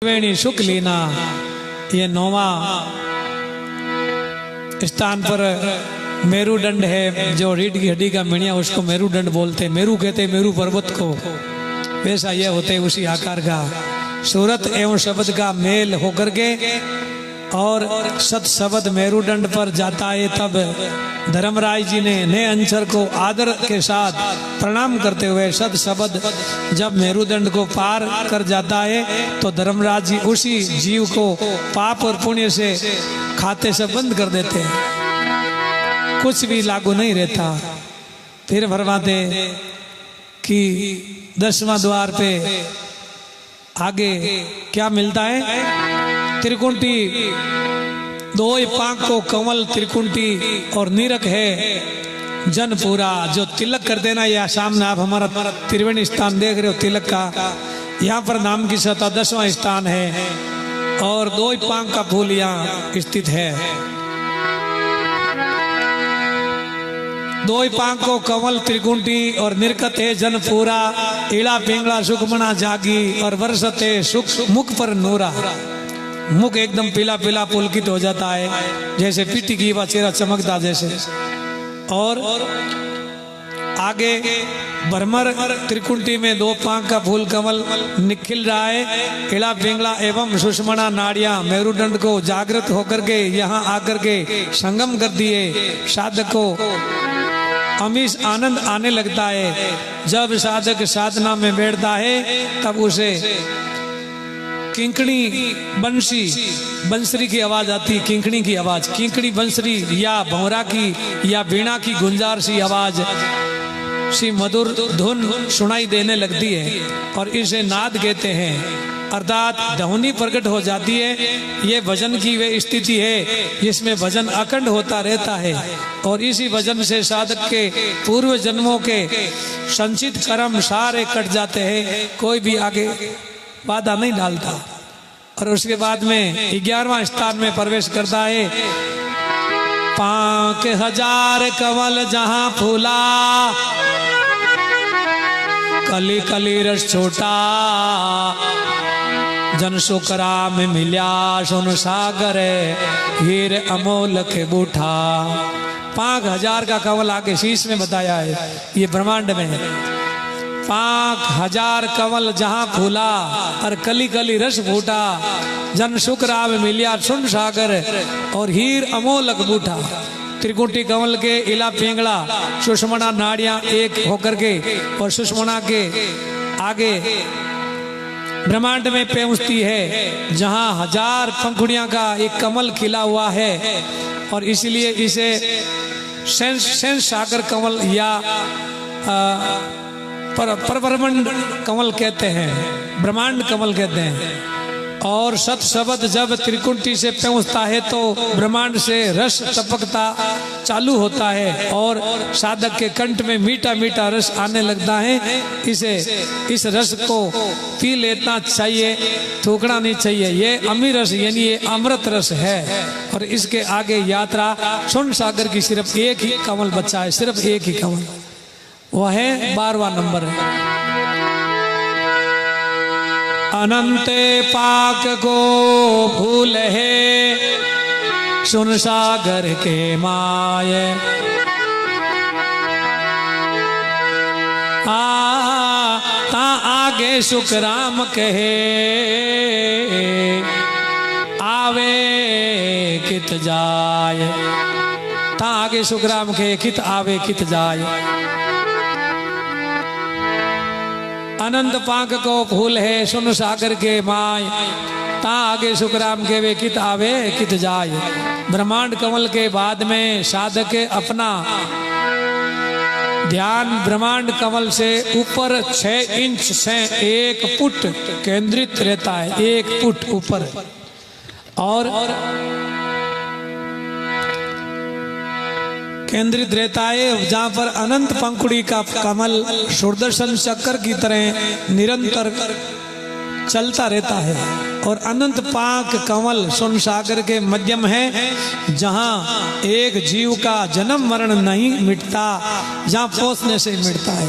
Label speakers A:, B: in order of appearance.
A: त्रिवेणी शुक्लीना ये 9वां स्थान पर मेरुदंड है। जो रीढ़ की हड्डी का मिणिया उसको मेरुदंड बोलते, मेरु कहते मेरु पर्वत को। वैसा यह होते उसी आकार का सूरत एवं शब्द का मेल होकर के और सत शब्द मेरुदंड पर जाता है। तब धर्मराज जी ने अंचर को आदर के साथ प्रणाम करते हुए सत शब्द जब मेरुदंड को पार कर जाता है तो धर्मराज जी उसी जीव को पाप और पुण्य से खाते से बंद कर देते हैं, कुछ भी लागू नहीं रहता। फिर फरमाते कि 10वां द्वार पे आगे क्या मिलता है? त्रिकुंटी, दो पांख को कमल त्रिकुंटी और नीरक है जनपुरा। जो तिलक कर देना, या सामने आप हमारा त्रिवेणी स्थान देख रहे हो तिलक का, यहाँ पर नाम की सतह 10वां स्थान है और दो पांख का फूल यहाँ स्थित है। दो पांख को कमल त्रिकुंटी और निर्कत है जनपुरा। इड़ा पिंगला सुखमना जागी और वर्षते सुख मुख पर नूरा। मुख एकदम पीला पीला पुलकित हो जाता है, जैसे पीटी की वा चेहरा चमकता जैसे। और आगे भ्रमर त्रिकुंटी में दो पांख का फूल कमल निखिल रहा है। इड़ा पिंगला एवं सुषमणा नाड़ियां मेरुदंड को जागृत होकर के यहाँ आकर के संगम कर दिए। साधक को अमीश आनंद आने लगता है। जब साधक साधना में बैठता है तब उसे किंकणी बंसरी की आवाज आती। किंकणी की आवाज, किंकणी बंसरी या भंवरा की या बीणा की गुंजार सी आवाज सी मधुर धुन सुनाई देने लगती है और इसे नाद कहते हैं, अर्थात ध्वनि प्रकट हो जाती है। ये भजन की वे स्थिति है जिसमें भजन अखंड होता रहता है और इसी भजन से साधक के पूर्व जन्मों के संचित कर्म सारे कट जाते हैं, कोई भी आगे बाधा नहीं डालता। और उसके बाद में 11वां स्थान में प्रवेश करता है। 5000 कमल जहां फूला, कली कली रस छोटा, जन सुकरा में मिल्या सुन सागर हीर अमोल के बूठा। 5000 का कमल आगे शीश में बताया है, ये ब्रह्मांड में 5000 कमल जहां फूला और कली कली रस फूटा, जन सुकरा में मिलिया सुन सागर और हीर अमोलक बूठा। त्रिकुटी कमल के इला पिंगला सुषमणा नाड़ियां एक होकर के और सुषमणा के आगे ब्रह्मांड में पहुंचती है जहां 1000 पंखुड़ियां का एक कमल खिला हुआ है और इसलिए इसे सेंस सागर कमल या परब्रह्मांड कमल कहते हैं, ब्रह्मांड कमल कहते हैं। और सत शब्द जब त्रिकुंटी से पहुंचता है तो ब्रह्मांड से रस टपकता चालू होता है और साधक के कंठ में मीठा मीठा रस आने लगता है। इस रस को पी लेना चाहिए, थूकना नहीं चाहिए। ये अमीर रस यानी ये अमृत रस है। और इसके आगे यात्रा सुन सागर की सिर्फ एक ही कमल बचा है, सिर्फ एक ही कमल, वह है 12वां नंबर है। अनंते पाक को फूल है सुन सागर के माये, ता आगे सुखराम कहे आवे कित जाए। ता आगे सुखराम कहे कित आवे कित जाए। अनंत पाक को फूल है सुन सागर के माय, ता आगे सुखराम के वे कित आवे कित जाए। ब्रह्मांड कमल के बाद में साधक अपना ध्यान ब्रह्मांड कमल से ऊपर 6 इंच से 1 फुट केंद्रित रहता है, 1 फुट ऊपर। और केंद्रित रहता है जहाँ पर अनंत पंखुड़ी का कमल सुदर्शन चक्र की तरह निरंतर चलता रहता है। और अनंत पाक कमल सुन सागर के मध्यम है जहाँ एक जीव का जन्म मरण नहीं मिटता, जहाँ पहुँचने से मिटता है।